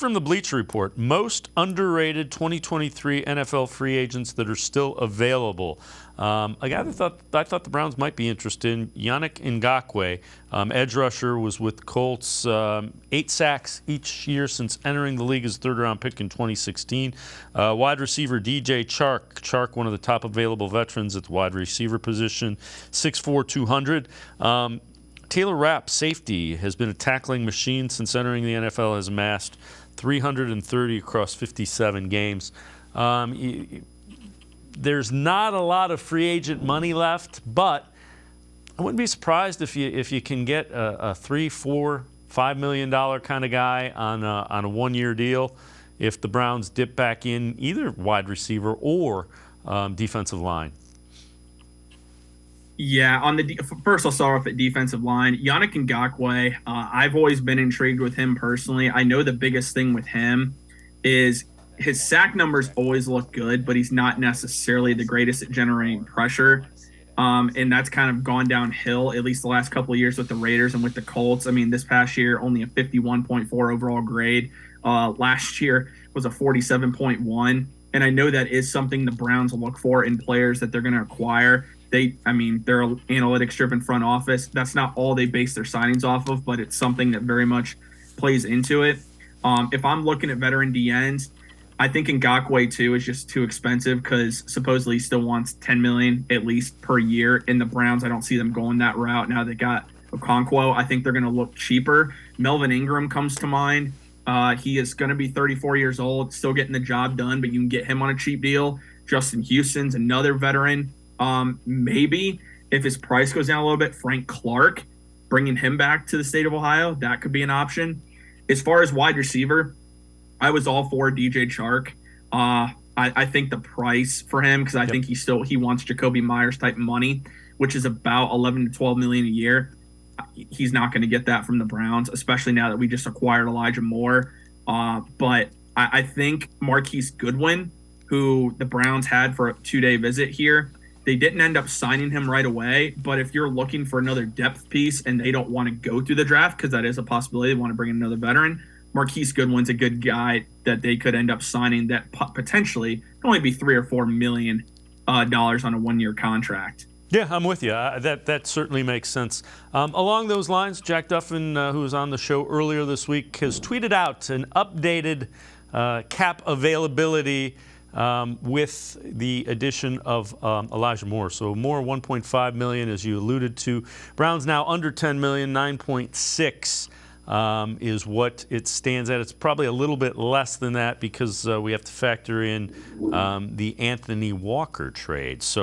From the Bleacher Report, most underrated 2023 NFL free agents that are still available. A guy that I thought the Browns might be interested in, Yannick Ngakoue, edge rusher, was with the Colts, 8 sacks each year since entering the league as a third-round pick in 2016. Wide receiver DJ Chark, one of the top available veterans at the wide receiver position, 6'4", 200. Taylor Rapp, safety, has been a tackling machine since entering the NFL, has amassed 330 across 57 games. There's not a lot of free agent money left, but I wouldn't be surprised if you can get a $3, $4, $5 million kind of guy on a one-year deal if the Browns dip back in either wide receiver or defensive line. Yeah, first I'll start off at defensive line. Yannick Ngakoue, I've always been intrigued with him personally. I know the biggest thing with him is his sack numbers always look good, but he's not necessarily the greatest at generating pressure. And that's kind of gone downhill, at least the last couple of years with the Raiders and with the Colts. I mean, this past year, only a 51.4 overall grade. Last year was a 47.1. And I know that is something the Browns look for in players that they're going to acquire. They're an analytics-driven front office. That's not all they base their signings off of, but it's something that very much plays into it. If I'm looking at veteran DNs, I think Ngakoue too is just too expensive because supposedly he still wants $10 million at least per year. In the Browns, I don't see them going that route. Now they got Okonkwo. I think they're going to look cheaper. Melvin Ingram comes to mind. He is going to be 34 years old, still getting the job done, but you can get him on a cheap deal. Justin Houston's another veteran. Maybe if his price goes down a little bit, Frank Clark, bringing him back to the state of Ohio, that could be an option. As far as wide receiver, I was all for DJ Chark. I think the price for him, because I think he wants Jacoby Myers type money, which is about 11 to 12 million a year. He's not going to get that from the Browns, especially now that we just acquired Elijah Moore. But I think Marquise Goodwin, who the Browns had for a 2-day visit here, they didn't end up signing him right away, but if you're looking for another depth piece and they don't want to go through the draft, because that is a possibility, they want to bring in another veteran, Marquise Goodwin's a good guy that they could end up signing that potentially could only be $3 or $4 million on a one-year contract. Yeah, I'm with you. That certainly makes sense. Along those lines, Jack Duffin, who was on the show earlier this week, has tweeted out an updated cap availability with the addition of Elijah Moore. So Moore, $1.5 million, as you alluded to. Browns now under $10 million, 9.6 is what it stands at. It's probably a little bit less than that because we have to factor in the Anthony Walker trade. So